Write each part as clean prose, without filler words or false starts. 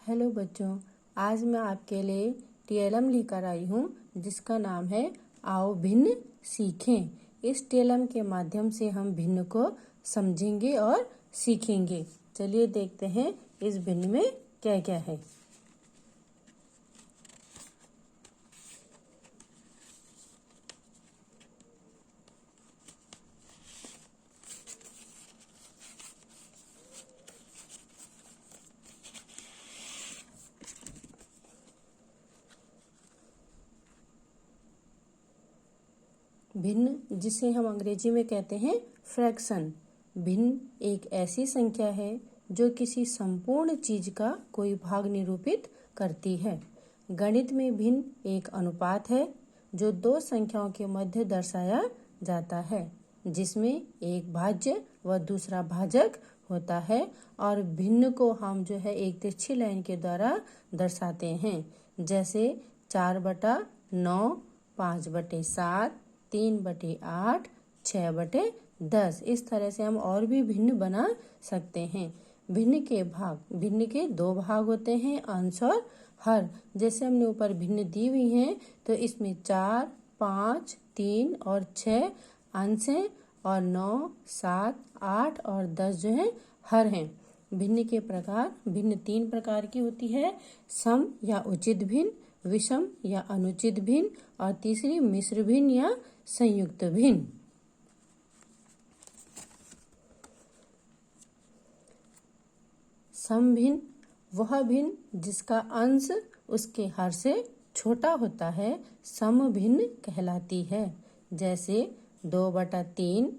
Hello बच्चों, आज मैं आपके लिए टीएलएम लेकर आई हूँ जिसका नाम है आओ भिन्न सीखें। इस टीएलएम के माध्यम से हम भिन्न को समझेंगे और सीखेंगे। चलिए देखते हैं इस भिन्न में क्या क्या है। भिन्न, जिसे हम अंग्रेजी में कहते हैं फ्रैक्शन। भिन्न एक ऐसी संख्या है जो किसी संपूर्ण चीज का कोई भाग निरूपित करती है। गणित में भिन्न एक अनुपात है जो दो संख्याओं के मध्य दर्शाया जाता है, जिसमें एक भाज्य व दूसरा भाजक होता है, और भिन्न को हम एक तिरछी लाइन के द्वारा दर्शाते हैं, जैसे 4/9, 5/7, 3/8, 6/10। इस तरह से हम और भी भिन्न बना सकते हैं। भिन्न के दो भाग होते हैं, अंश और हर। जैसे हमने ऊपर भिन्न दी हुई हैं, तो इसमें 4, 5, 3 और 6 अंश हैं, और 9, 7, 8 और 10 हर हैं। भिन्न 3 प्रकार की होती है, सम या उचित भिन्न, विषम या अनुचित भिन्न, और तीसरी मिश्र भिन्न या संयुक्त भिन्न। सम भिन्न वह भिन्न जिसका अंश उसके हर से छोटा होता है, सम भिन्न कहलाती है। जैसे 2/3,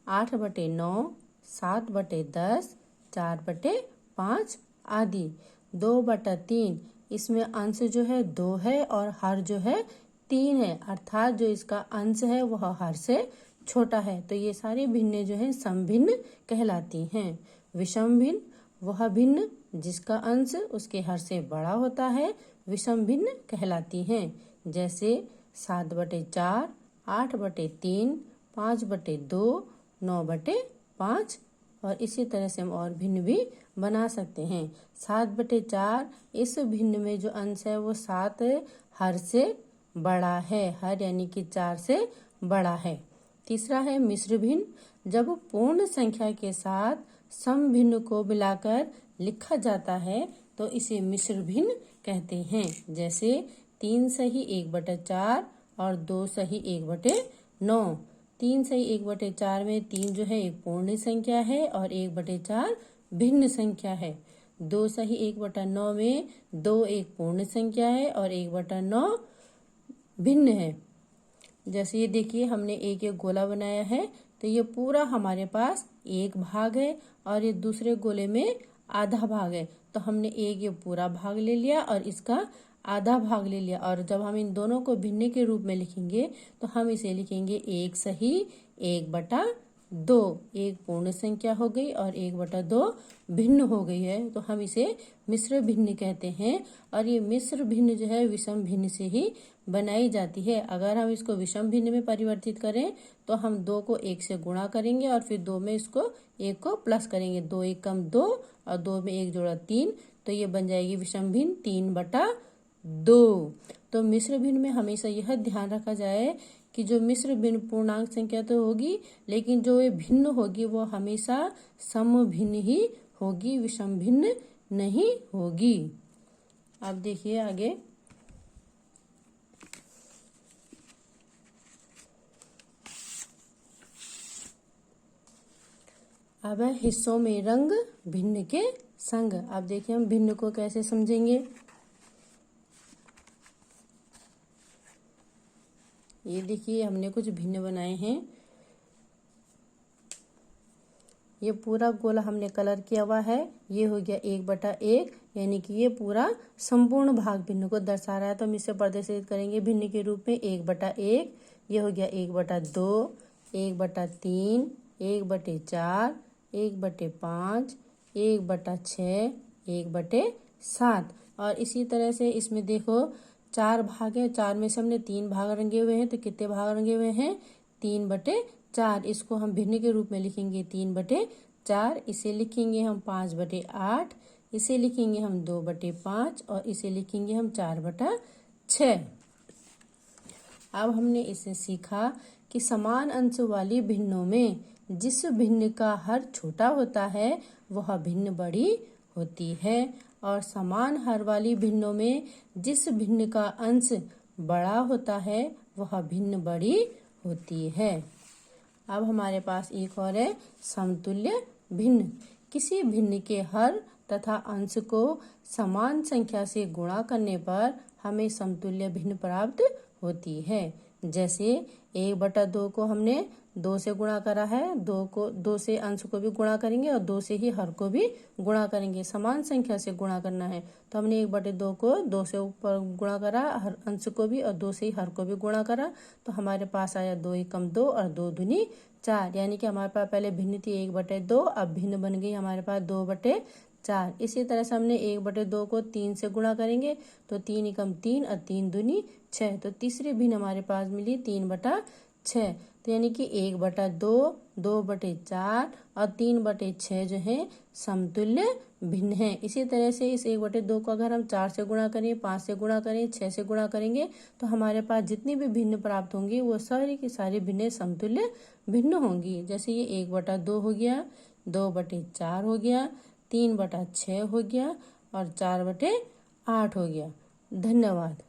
8/9, 7/10, 4/5 आदि। 2/3 इसमें अंश 2 है और हर 3 है, अर्थात जो इसका अंश है वह हर से छोटा है। तो ये सारी भिन्नें समभिन्न कहलाती हैं। विषम भिन्न वह भिन्न जिसका अंश उसके हर से बड़ा होता है, विषम भिन्न कहलाती हैं। जैसे 7/4, 8/3, 5/2, 9/5, और इसी तरह से हम और भिन्न भी बना सकते हैं। 7/4 इस भिन्न में जो अंश है वो 7 हर से बड़ा है, हर यानी कि 4 से बड़ा है। तीसरा है मिश्र भिन्न। जब पूर्ण संख्या के साथ सम भिन्न को मिलाकर लिखा जाता है तो इसे मिश्र भिन्न कहते हैं। जैसे 3 सही 1/4 और 2 सही 1/9। 3 सही 1/4 में 3 एक पूर्ण संख्या है और 1/4 भिन्न संख्या है। 2 सही 1/9 में 2 एक पूर्ण संख्या है और 1/9 भिन्न है। जैसे ये देखिए, हमने एक गोला बनाया है, तो ये पूरा हमारे पास एक भाग है और ये दूसरे गोले में आधा भाग है। तो हमने ये पूरा भाग ले लिया और इसका आधा भाग ले लिया, और जब हम इन दोनों को भिन्न के रूप में लिखेंगे तो हम इसे लिखेंगे 1 सही 1/2। एक पूर्ण संख्या हो गई और 1/2 भिन्न हो गई है, तो हम इसे मिश्र भिन्न कहते हैं। और ये मिश्र भिन्न विषम भिन्न से ही बनाई जाती है। अगर हम इसको विषम भिन्न में परिवर्तित करें तो हम 2 को 1 से गुणा करेंगे और फिर 2 में इसको 1 को प्लस करेंगे। 2 1 कम 2 और 2 में 1 जोड़ा 3, तो ये बन जाएगी विषम भिन्न 3/2। तो मिश्र भिन्न में हमेशा यह ध्यान रखा जाए कि जो मिश्र भिन्न पूर्णांक संख्या तो होगी, लेकिन जो ये भिन्न होगी वो हमेशा सम भिन्न ही होगी, विषम भिन्न नहीं होगी। अब देखिए आगे। अब है हिस्सों में रंग भिन्न के संग। अब देखिए हम भिन्न को कैसे समझेंगे। ये देखिए हमने कुछ भिन्न बनाए हैं। ये पूरा गोला हमने कलर किया हुआ है। ये हो गया 1/1, यानी कि ये पूरा संपूर्ण भाग भिन्न को दर्शा रहा है, तो हम इसे प्रदर्शित करेंगे भिन्न के रूप में 1/1। ये हो गया 1/2, 1/3, 1/4, 1/5, 1/6, 1/7। और इसी तरह से इसमें देखो 4 भाग है, 4 में से हमने 3 भाग रंगे हुए हैं, तो कितने भाग रंगे हुए हैं? 3/4। इसको हम भिन्न के रूप में लिखेंगे 3/4। इसे लिखेंगे हम 5/8। इसे लिखेंगे हम 2/5 और इसे लिखेंगे हम 4/6। अब हमने इसे सीखा कि समान अंश वाली भिन्नों में जिस भिन्न का हर छोटा होता है वह भिन्न बड़ी होती है, और समान हर वाली भिन्नों में जिस भिन्न का अंश बड़ा होता है वह भिन्न बड़ी होती है। अब हमारे पास एक और है समतुल्य भिन्न। किसी भिन्न के हर तथा अंश को समान संख्या से गुणा करने पर हमें समतुल्य भिन्न प्राप्त होती है। जैसे 1/2 को हमने 2 से गुणा करा है, 2 से अंश को भी गुणा करेंगे और 2 से ही हर को भी गुणा करेंगे। समान संख्या से गुणा करना है तो हमने 1/2 को 2 से ऊपर गुणा करा, हर अंश को भी, और 2 से ही हर को भी गुणा करा, तो हमारे पास आया 2 एकम 2 और 2 दूनी 4। यानी कि हमारे पास पहले भिन्न थी 1/2, अब भिन्न बन गई हमारे पास 2/4। इसी तरह से हमने 1/2 को 3 से गुणा करेंगे तो 3 एकम 3 और 3 दूनी 6, तो तीसरी भिन्न हमारे पास मिली 3/6। तो यानी कि 1/2, 2/4 और 3/6 जो है समतुल्य भिन्न है। इसी तरह से इस 1/2 को अगर हम 4 से गुणा करें, 5 से गुणा करें, 6 से गुणा करेंगे तो हमारे पास जितनी भी भिन्न प्राप्त होंगी वो सारी की सारी भिन्न समतुल्य भिन्न होंगी। जैसे ये 1/2 हो गया, 2/4 हो गया, 3/6 हो गया और 4/8 हो गया। धन्यवाद।